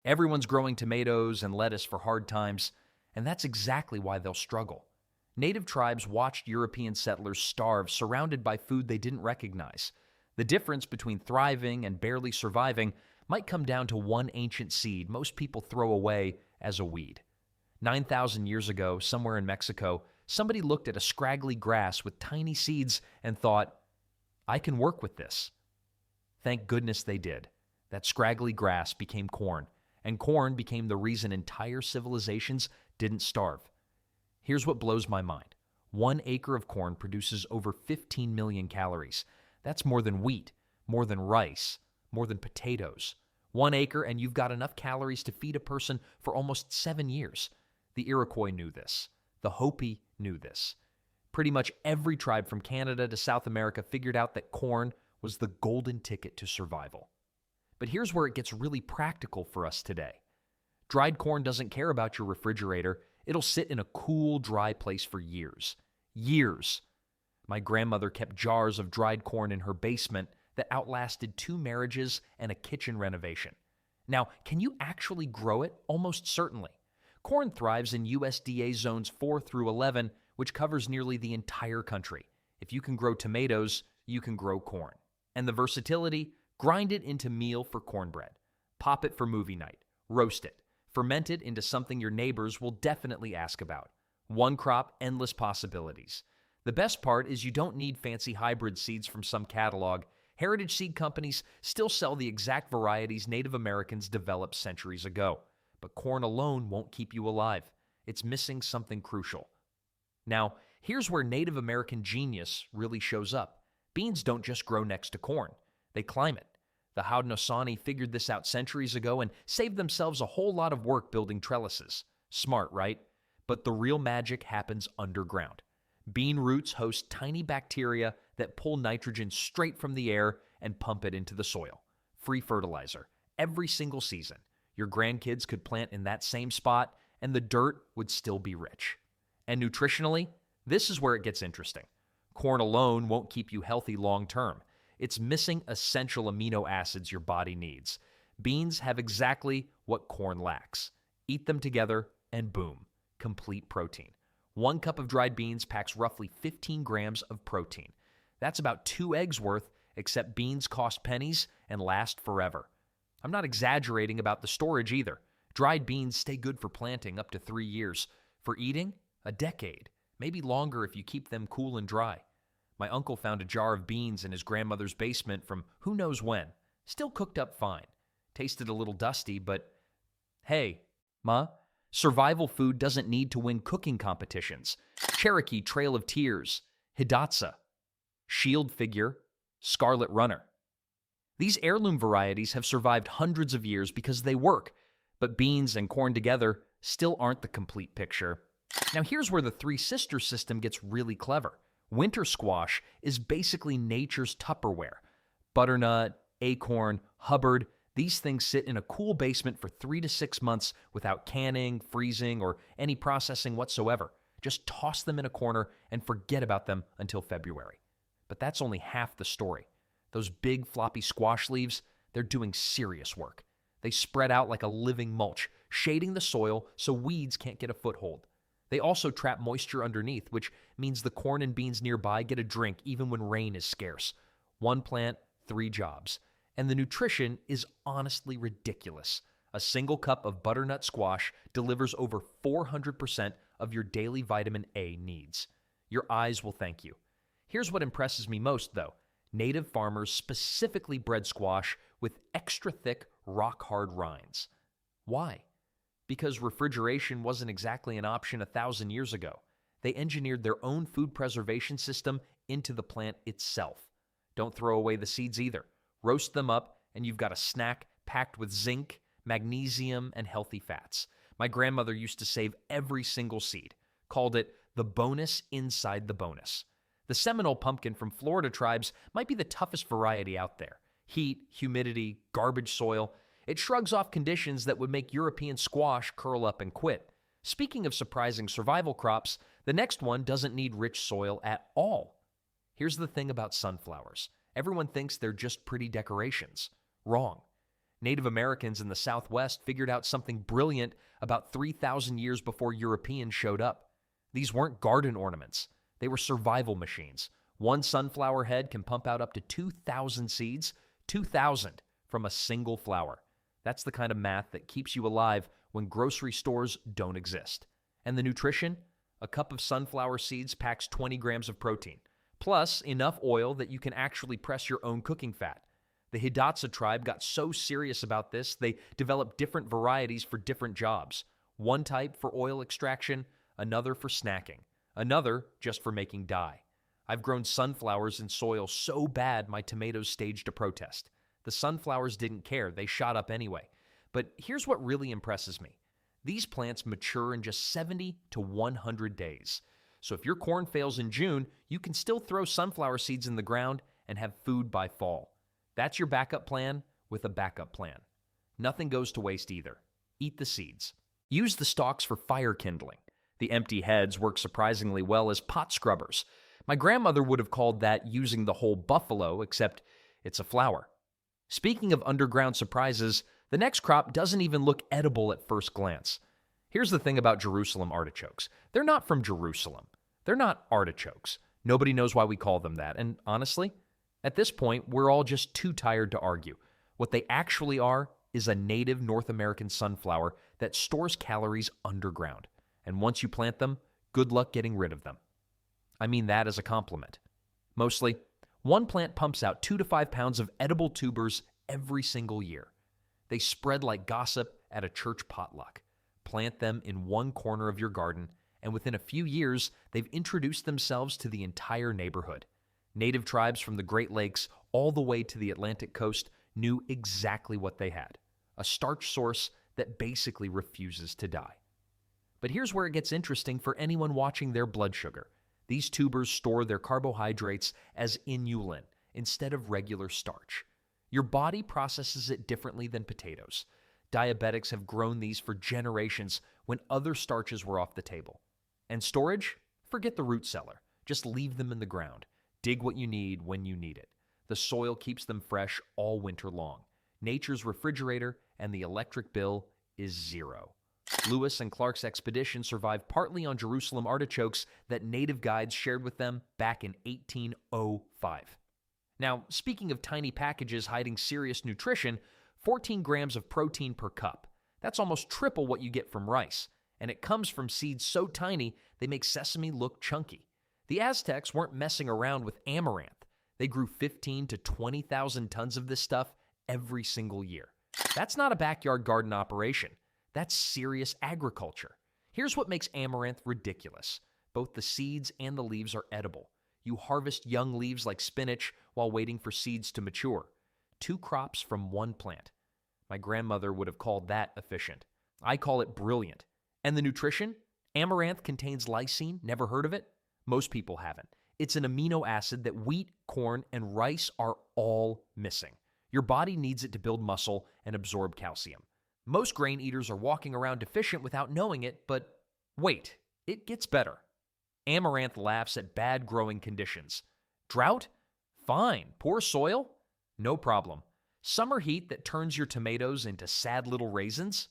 Everyone's growing tomatoes and lettuce for hard times, and that's exactly why they'll struggle. Native tribes watched European settlers starve, surrounded by food they didn't recognize. The difference between thriving and barely surviving might come down to one ancient seed most people throw away as a weed. 9,000 years ago, somewhere in Mexico, somebody looked at a scraggly grass with tiny seeds and thought, I can work with this. Thank goodness they did. That scraggly grass became corn, and corn became the reason entire civilizations didn't starve. Here's what blows my mind. 1 acre of corn produces over 15 million calories. That's more than wheat, more than rice, more than potatoes. 1 acre and you've got enough calories to feed a person for almost 7 years. The Iroquois knew this. The Hopi knew this. Pretty much every tribe from Canada to South America figured out that corn was the golden ticket to survival. But here's where it gets really practical for us today. Dried corn doesn't care about your refrigerator. It'll sit in a cool, dry place for years. Years. My grandmother kept jars of dried corn in her basement that outlasted 2 marriages and a kitchen renovation. Now, can you actually grow it? Almost certainly. Corn thrives in USDA zones 4 through 11, which covers nearly the entire country. If you can grow tomatoes, you can grow corn. And the versatility? Grind it into meal for cornbread. Pop it for movie night. Roast it. Ferment it into something your neighbors will definitely ask about. One crop, endless possibilities. The best part is you don't need fancy hybrid seeds from some catalog. Heritage seed companies still sell the exact varieties Native Americans developed centuries ago. But corn alone won't keep you alive. It's missing something crucial. Now, here's where Native American genius really shows up. Beans don't just grow next to corn. They climb it. The Haudenosaunee figured this out centuries ago and saved themselves a whole lot of work building trellises. Smart, right? But the real magic happens underground. Bean roots host tiny bacteria that pull nitrogen straight from the air and pump it into the soil. Free fertilizer. Every single season. Your grandkids could plant in that same spot, and the dirt would still be rich. And nutritionally, this is where it gets interesting. Corn alone won't keep you healthy long term. It's missing essential amino acids your body needs. Beans have exactly what corn lacks. Eat them together, and boom, complete protein. 1 cup of dried beans packs roughly 15 grams of protein. That's about 2 eggs worth, except beans cost pennies and last forever. I'm not exaggerating about the storage either. Dried beans stay good for planting up to 3 years. For eating, a decade, maybe longer if you keep them cool and dry. My uncle found a jar of beans in his grandmother's basement from who knows when. Still cooked up fine. Tasted a little dusty, but hey, Ma, survival food doesn't need to win cooking competitions. Cherokee Trail of Tears, Hidatsa, Shield Figure, Scarlet Runner. These heirloom varieties have survived hundreds of years because they work, but beans and corn together still aren't the complete picture. Now here's where the Three Sisters system gets really clever. Winter squash is basically nature's Tupperware. Butternut, acorn, Hubbard, these things sit in a cool basement for 3 to 6 months without canning, freezing, or any processing whatsoever. Just toss them in a corner and forget about them until February. But that's only half the story. Those big floppy squash leaves, they're doing serious work. They spread out like a living mulch, shading the soil so weeds can't get a foothold. They also trap moisture underneath, which means the corn and beans nearby get a drink even when rain is scarce. 1 plant, 3 jobs. And the nutrition is honestly ridiculous. A single cup of butternut squash delivers over 400% of your daily vitamin A needs. Your eyes will thank you. Here's what impresses me most, though. Native farmers specifically bred squash with extra thick, rock-hard rinds. Why? Because refrigeration wasn't exactly an option 1,000 years ago. They engineered their own food preservation system into the plant itself. Don't throw away the seeds either. Roast them up, and you've got a snack packed with zinc, magnesium, and healthy fats. My grandmother used to save every single seed, called it the bonus inside the bonus. The Seminole pumpkin from Florida tribes might be the toughest variety out there. Heat, humidity, garbage soil. It shrugs off conditions that would make European squash curl up and quit. Speaking of surprising survival crops, the next one doesn't need rich soil at all. Here's the thing about sunflowers. Everyone thinks they're just pretty decorations. Wrong. Native Americans in the Southwest figured out something brilliant about 3,000 years before Europeans showed up. These weren't garden ornaments. They were survival machines. One sunflower head can pump out up to 2,000 seeds, 2,000 from a single flower. That's the kind of math that keeps you alive when grocery stores don't exist. And the nutrition? A cup of sunflower seeds packs 20 grams of protein, plus enough oil that you can actually press your own cooking fat. The Hidatsa tribe got so serious about this, they developed different varieties for different jobs. One type for oil extraction, another for snacking, another just for making dye. I've grown sunflowers in soil so bad my tomatoes staged a protest. The sunflowers didn't care, they shot up anyway. But here's what really impresses me. These plants mature in just 70 to 100 days. So if your corn fails in June, you can still throw sunflower seeds in the ground and have food by fall. That's your backup plan with a backup plan. Nothing goes to waste either. Eat the seeds. Use the stalks for fire kindling. The empty heads work surprisingly well as pot scrubbers. My grandmother would have called that using the whole buffalo, except it's a flower. Speaking of underground surprises, the next crop doesn't even look edible at first glance. Here's the thing about Jerusalem artichokes. They're not from Jerusalem. They're not artichokes. Nobody knows why we call them that, and honestly, at this point, we're all just too tired to argue. What they actually are is a native North American sunflower that stores calories underground. And once you plant them, good luck getting rid of them. I mean that as a compliment. Mostly, one plant pumps out 2 to 5 pounds of edible tubers every single year. They spread like gossip at a church potluck. Plant them in one corner of your garden, and within a few years, they've introduced themselves to the entire neighborhood. Native tribes from the Great Lakes all the way to the Atlantic coast knew exactly what they had, a starch source that basically refuses to die. But here's where it gets interesting for anyone watching their blood sugar. These tubers store their carbohydrates as inulin instead of regular starch. Your body processes it differently than potatoes. Diabetics have grown these for generations when other starches were off the table. And storage? Forget the root cellar. Just leave them in the ground. Dig what you need when you need it. The soil keeps them fresh all winter long. Nature's refrigerator, and the electric bill is zero. Lewis and Clark's expedition survived partly on Jerusalem artichokes that native guides shared with them back in 1805. Now, speaking of tiny packages hiding serious nutrition, 14 grams of protein per cup. That's almost triple what you get from rice, and it comes from seeds so tiny they make sesame look chunky. The Aztecs weren't messing around with amaranth. They grew 15 to 20,000 tons of this stuff every single year. That's not a backyard garden operation. That's serious agriculture. Here's what makes amaranth ridiculous. Both the seeds and the leaves are edible. You harvest young leaves like spinach while waiting for seeds to mature. 2 crops from one plant. My grandmother would have called that efficient. I call it brilliant. And the nutrition? Amaranth contains lysine. Never heard of it? Most people haven't. It's an amino acid that wheat, corn, and rice are all missing. Your body needs it to build muscle and absorb calcium. Most grain eaters are walking around deficient without knowing it, but wait, it gets better. Amaranth laughs at bad growing conditions. Drought? Fine. Poor soil? No problem. Summer heat that turns your tomatoes into sad little raisins?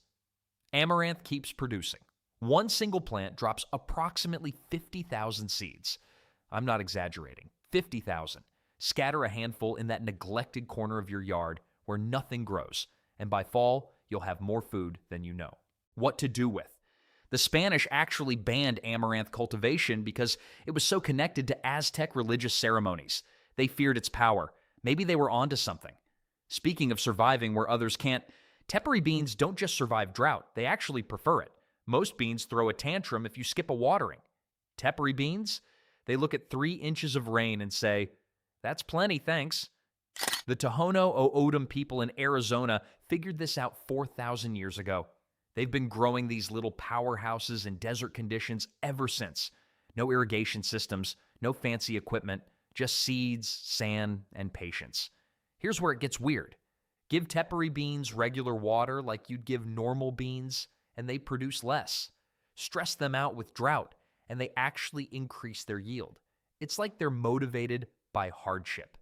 Amaranth keeps producing. One single plant drops approximately 50,000 seeds. I'm not exaggerating. 50,000. Scatter a handful in that neglected corner of your yard where nothing grows, and by fall, you'll have more food than you know. What to do with? The Spanish actually banned amaranth cultivation because it was so connected to Aztec religious ceremonies. They feared its power. Maybe they were onto something. Speaking of surviving where others can't, tepary beans don't just survive drought, they actually prefer it. Most beans throw a tantrum if you skip a watering. Tepary beans? They look at 3 inches of rain and say, "That's plenty, thanks." The Tohono O'odham people in Arizona figured this out 4,000 years ago. They've been growing these little powerhouses in desert conditions ever since. No irrigation systems, no fancy equipment, just seeds, sand, and patience. Here's where it gets weird. Give tepary beans regular water like you'd give normal beans, and they produce less. Stress them out with drought, and they actually increase their yield. It's like they're motivated by hardship.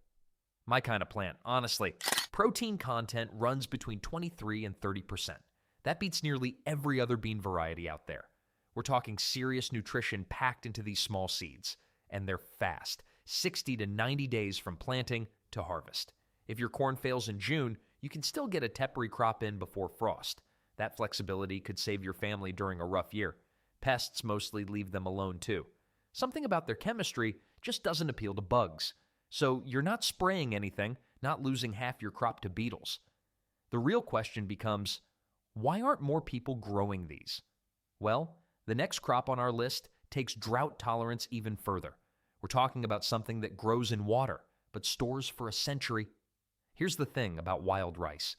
My kind of plant, honestly. Protein content runs between 23 and 30%. That beats nearly every other bean variety out there. We're talking serious nutrition packed into these small seeds. And they're fast, 60 to 90 days from planting to harvest. If your corn fails in June, you can still get a tepary crop in before frost. That flexibility could save your family during a rough year. Pests mostly leave them alone too. Something about their chemistry just doesn't appeal to bugs. So you're not spraying anything, not losing half your crop to beetles. The real question becomes, why aren't more people growing these? Well, the next crop on our list takes drought tolerance even further. We're talking about something that grows in water, but stores for a century. Here's the thing about wild rice.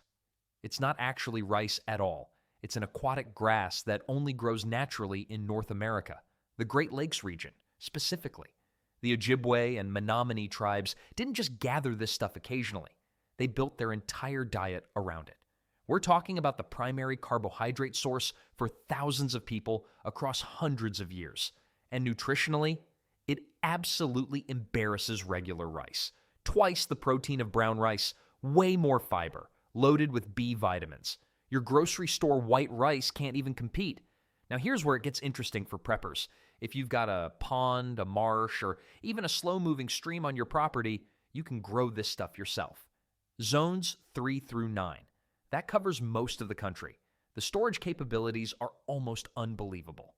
It's not actually rice at all. It's an aquatic grass that only grows naturally in North America, the Great Lakes region, specifically. The Ojibwe and Menominee tribes didn't just gather this stuff occasionally. They built their entire diet around it. We're talking about the primary carbohydrate source for thousands of people across hundreds of years. And nutritionally, it absolutely embarrasses regular rice. Twice the protein of brown rice, way more fiber, loaded with B vitamins. Your grocery store white rice can't even compete. Now here's where it gets interesting for preppers. If you've got a pond, a marsh, or even a slow-moving stream on your property, you can grow this stuff yourself. Zones 3 through 9. That covers most of the country. The storage capabilities are almost unbelievable.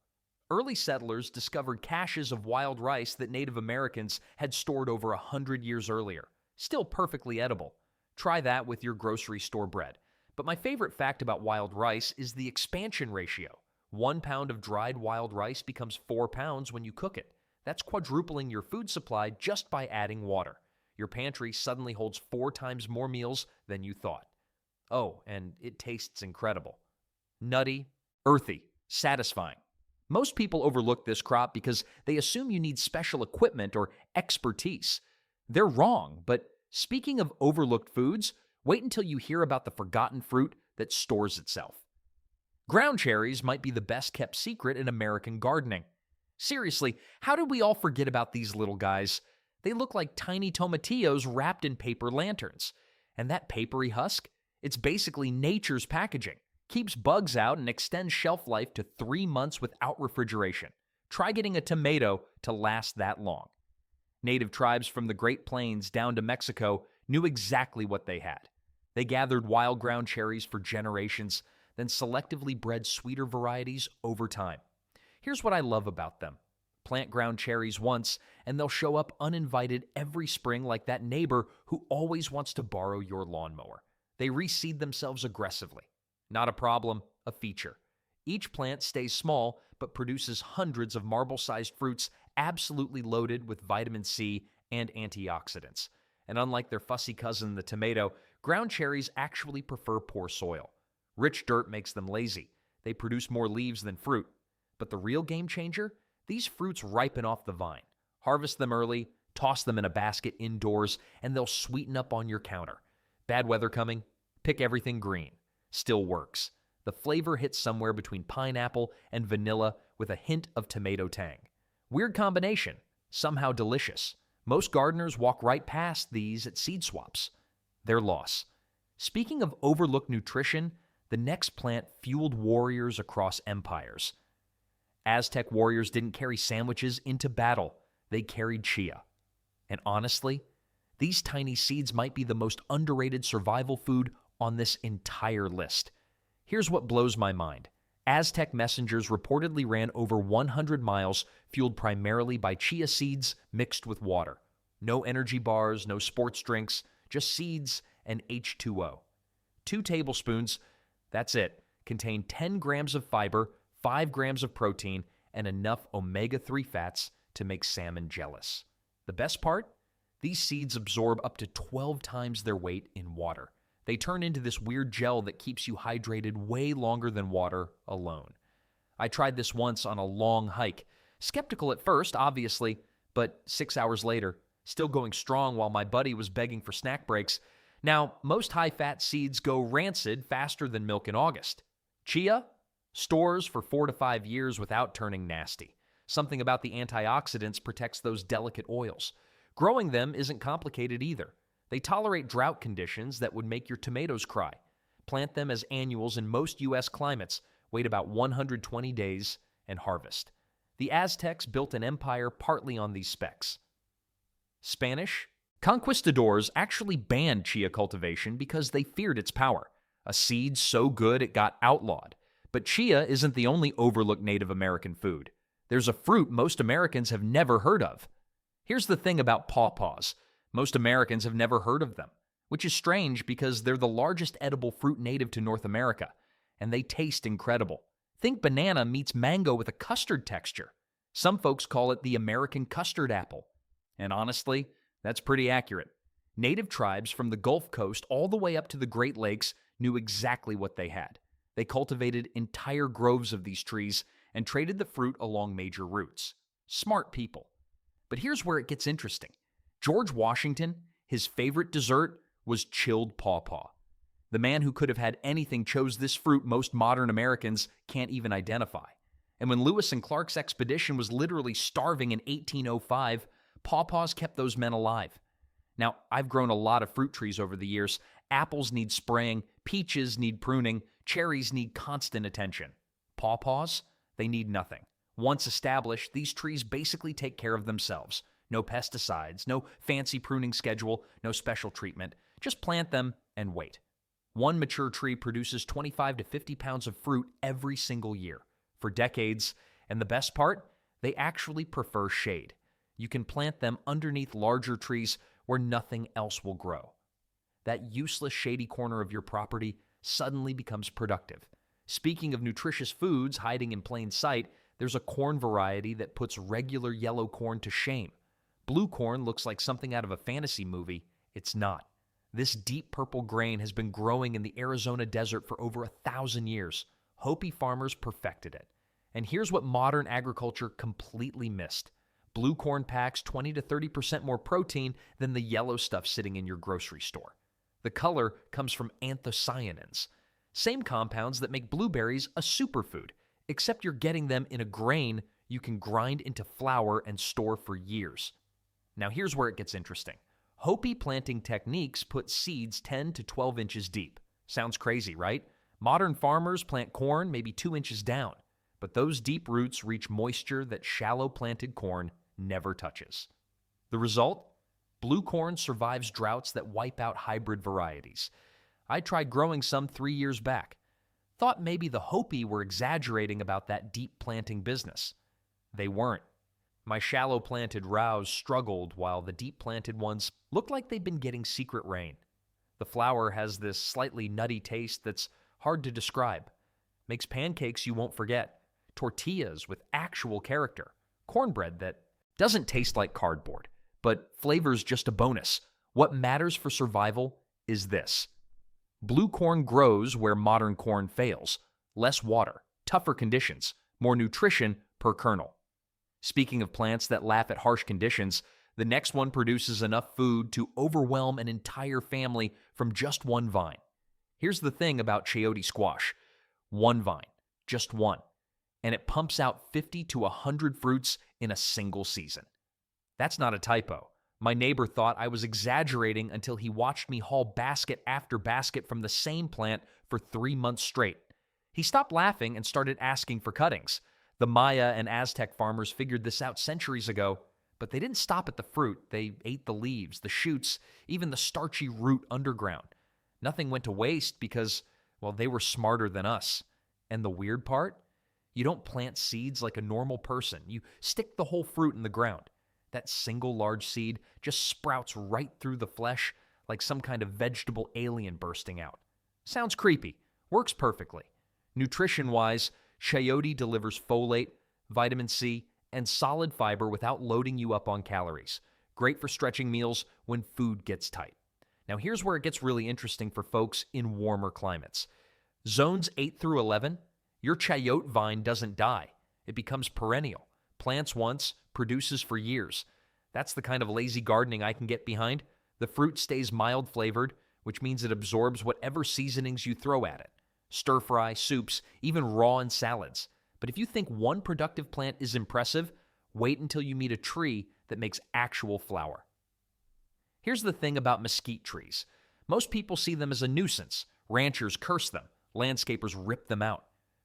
Early settlers discovered caches of wild rice that Native Americans had stored over 100 years earlier. Still perfectly edible. Try that with your grocery store bread. But my favorite fact about wild rice is the expansion ratio. 1 pound of dried wild rice becomes 4 pounds when you cook it. That's quadrupling your food supply just by adding water. Your pantry suddenly holds 4 times more meals than you thought. Oh, and it tastes incredible. Nutty, earthy, satisfying. Most people overlook this crop because they assume you need special equipment or expertise. They're wrong, but speaking of overlooked foods, wait until you hear about the forgotten fruit that stores itself. Ground cherries might be the best kept secret in American gardening. Seriously, how did we all forget about these little guys? They look like tiny tomatillos wrapped in paper lanterns. And that papery husk? It's basically nature's packaging. Keeps bugs out and extends shelf life to 3 months without refrigeration. Try getting a tomato to last that long. Native tribes from the Great Plains down to Mexico knew exactly what they had. They gathered wild ground cherries for generations, then selectively bred sweeter varieties over time. Here's what I love about them. Plant ground cherries once, and they'll show up uninvited every spring like that neighbor who always wants to borrow your lawnmower. They reseed themselves aggressively. Not a problem, a feature. Each plant stays small, but produces hundreds of marble-sized fruits absolutely loaded with vitamin C and antioxidants. And unlike their fussy cousin, the tomato, ground cherries actually prefer poor soil. Rich dirt makes them lazy. They produce more leaves than fruit. But the real game changer? These fruits ripen off the vine. Harvest them early, toss them in a basket indoors, and they'll sweeten up on your counter. Bad weather coming? Pick everything green. Still works. The flavor hits somewhere between pineapple and vanilla with a hint of tomato tang. Weird combination, somehow delicious. Most gardeners walk right past these at seed swaps. Their loss. Speaking of overlooked nutrition, the next plant fueled warriors across empires. Aztec warriors didn't carry sandwiches into battle. They carried chia. And honestly, these tiny seeds might be the most underrated survival food on this entire list. Here's what blows my mind. Aztec messengers reportedly ran over 100 miles, fueled primarily by chia seeds mixed with water. No energy bars, no sports drinks, just seeds and H2O. 2 tablespoons, that's it, contain 10 grams of fiber, 5 grams of protein, and enough omega-3 fats to make salmon jealous. The best part? These seeds absorb up to 12 times their weight in water. They turn into this weird gel that keeps you hydrated way longer than water alone. I tried this once on a long hike. Skeptical at first, obviously, but 6 hours later, still going strong while my buddy was begging for snack breaks. Now, most high-fat seeds go rancid faster than milk in August. Chia stores for 4 to 5 years without turning nasty. Something about the antioxidants protects those delicate oils. Growing them isn't complicated either. They tolerate drought conditions that would make your tomatoes cry. Plant them as annuals in most U.S. climates, wait about 120 days, and harvest. The Aztecs built an empire partly on these specs. Spanish? Conquistadors actually banned chia cultivation because they feared its power. A seed so good it got outlawed. But chia isn't the only overlooked Native American food. There's a fruit most Americans have never heard of. Here's the thing about pawpaws. Most Americans have never heard of them, which is strange because they're the largest edible fruit native to North America, and they taste incredible. Think banana meets mango with a custard texture. Some folks call it the American custard apple. And honestly, that's pretty accurate. Native tribes from the Gulf Coast all the way up to the Great Lakes knew exactly what they had. They cultivated entire groves of these trees and traded the fruit along major routes. Smart people. But here's where it gets interesting. George Washington, his favorite dessert was chilled pawpaw. The man who could have had anything chose this fruit most modern Americans can't even identify. And when Lewis and Clark's expedition was literally starving in 1805, pawpaws kept those men alive. Now, I've grown a lot of fruit trees over the years. Apples need spraying, peaches need pruning, cherries need constant attention. Pawpaws? They need nothing. Once established, these trees basically take care of themselves. No pesticides, no fancy pruning schedule, no special treatment. Just plant them and wait. One mature tree produces 25 to 50 pounds of fruit every single year, for decades, and the best part? They actually prefer shade. You can plant them underneath larger trees where nothing else will grow. That useless shady corner of your property suddenly becomes productive. Speaking of nutritious foods hiding in plain sight, there's a corn variety that puts regular yellow corn to shame. Blue corn looks like something out of a fantasy movie. It's not. This deep purple grain has been growing in the Arizona desert for over 1,000 years. Hopi farmers perfected it. And here's what modern agriculture completely missed. Blue corn packs 20 to 30% more protein than the yellow stuff sitting in your grocery store. The color comes from anthocyanins, same compounds that make blueberries a superfood, except you're getting them in a grain you can grind into flour and store for years. Now here's where it gets interesting. Hopi planting techniques put seeds 10 to 12 inches deep. Sounds crazy, right? Modern farmers plant corn maybe 2 inches down, but those deep roots reach moisture that shallow planted corn never touches. The result? Blue corn survives droughts that wipe out hybrid varieties. I tried growing some 3 years back. Thought maybe the Hopi were exaggerating about that deep planting business. They weren't. My shallow planted rows struggled while the deep planted ones looked like they'd been getting secret rain. The flour has this slightly nutty taste that's hard to describe. Makes pancakes you won't forget. Tortillas with actual character. Cornbread that doesn't taste like cardboard, but flavor's just a bonus. What matters for survival is this. Blue corn grows where modern corn fails. Less water, tougher conditions, more nutrition per kernel. Speaking of plants that laugh at harsh conditions, the next one produces enough food to overwhelm an entire family from just one vine. Here's the thing about chayote squash. One vine, just one, and it pumps out 50 to 100 fruits in a single season. That's not a typo. My neighbor thought I was exaggerating until he watched me haul basket after basket from the same plant for 3 months straight. He stopped laughing and started asking for cuttings. The Maya and Aztec farmers figured this out centuries ago, but they didn't stop at the fruit. They ate the leaves, the shoots, even the starchy root underground. Nothing went to waste because, well, they were smarter than us. And the weird part? You don't plant seeds like a normal person. You stick the whole fruit in the ground. That single large seed just sprouts right through the flesh like some kind of vegetable alien bursting out. Sounds creepy. Works perfectly. Nutrition-wise, chayote delivers folate, vitamin C, and solid fiber without loading you up on calories. Great for stretching meals when food gets tight. Now here's where it gets really interesting for folks in warmer climates. Zones 8 through 11, your chayote vine doesn't die. It becomes perennial. Plants once, produces for years. That's the kind of lazy gardening I can get behind. The fruit stays mild-flavored, which means it absorbs whatever seasonings you throw at it. Stir-fry, soups, even raw in salads. But if you think one productive plant is impressive, wait until you meet a tree that makes actual flour. Here's the thing about mesquite trees. Most people see them as a nuisance. Ranchers curse them. Landscapers rip them out.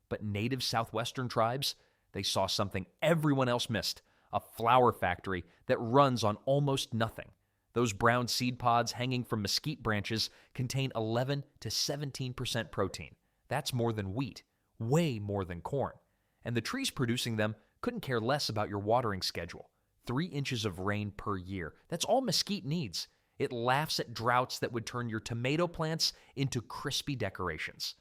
But native southwestern tribes, they saw something everyone else missed: a flower factory that runs on almost nothing. Those brown seed pods hanging from mesquite branches contain 11 to 17% protein. That's more than wheat, way more than corn. And the trees producing them couldn't care less about your watering schedule. 3 inches of rain per year. That's all mesquite needs. It laughs at droughts that would turn your tomato plants into crispy decorations.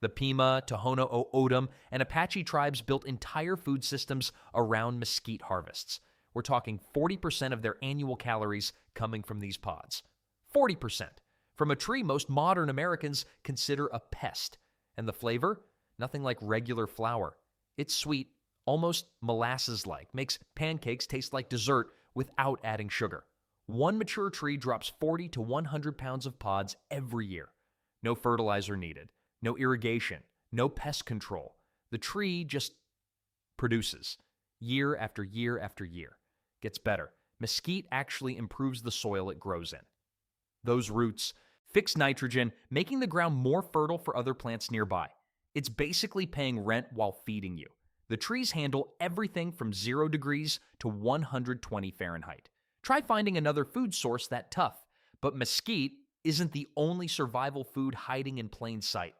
The Pima, Tohono O'odham, and Apache tribes built entire food systems around mesquite harvests. We're talking 40% of their annual calories coming from these pods. 40%. From a tree most modern Americans consider a pest. And the flavor? Nothing like regular flour. It's sweet, almost molasses-like, makes pancakes taste like dessert without adding sugar. One mature tree drops 40 to 100 pounds of pods every year. No fertilizer needed, no irrigation, no pest control. The tree just produces, year after year after year. Gets better. Mesquite actually improves the soil it grows in. Those roots fix nitrogen, making the ground more fertile for other plants nearby. It's basically paying rent while feeding you. The trees handle everything from 0 degrees to 120 Fahrenheit. Try finding another food source that tough. But mesquite isn't the only survival food hiding in plain sight.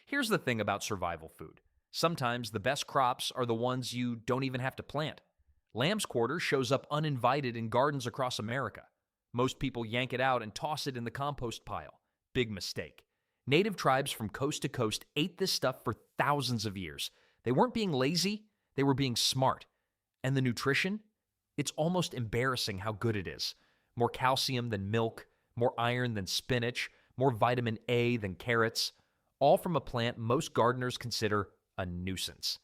Here's the thing about survival food. Sometimes the best crops are the ones you don't even have to plant. Lamb's quarter shows up uninvited in gardens across America. Most people yank it out and toss it in the compost pile. Big mistake. Native tribes from coast to coast ate this stuff for thousands of years. They weren't being lazy, they were being smart. And the nutrition? It's almost embarrassing how good it is. More calcium than milk, more iron than spinach, more vitamin A than carrots, all from a plant most gardeners consider a nuisance.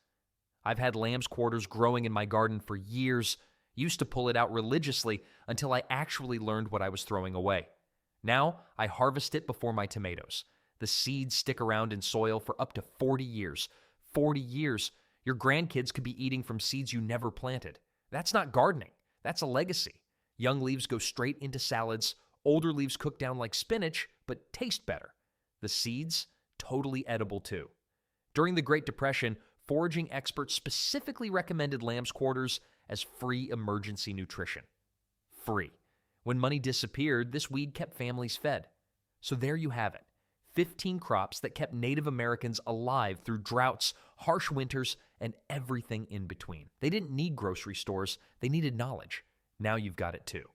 I've had lamb's quarters growing in my garden for years, used to pull it out religiously until I actually learned what I was throwing away. Now, I harvest it before my tomatoes. The seeds stick around in soil for up to 40 years. 40 years. Your grandkids could be eating from seeds you never planted. That's not gardening. That's a legacy. Young leaves go straight into salads. Older leaves cook down like spinach, but taste better. The seeds, totally edible too. During the Great Depression, foraging experts specifically recommended lamb's quarters as free emergency nutrition. Free. When money disappeared, this weed kept families fed. So there you have it. 15 crops that kept Native Americans alive through droughts, harsh winters, and everything in between. They didn't need grocery stores. They needed knowledge. Now you've got it too.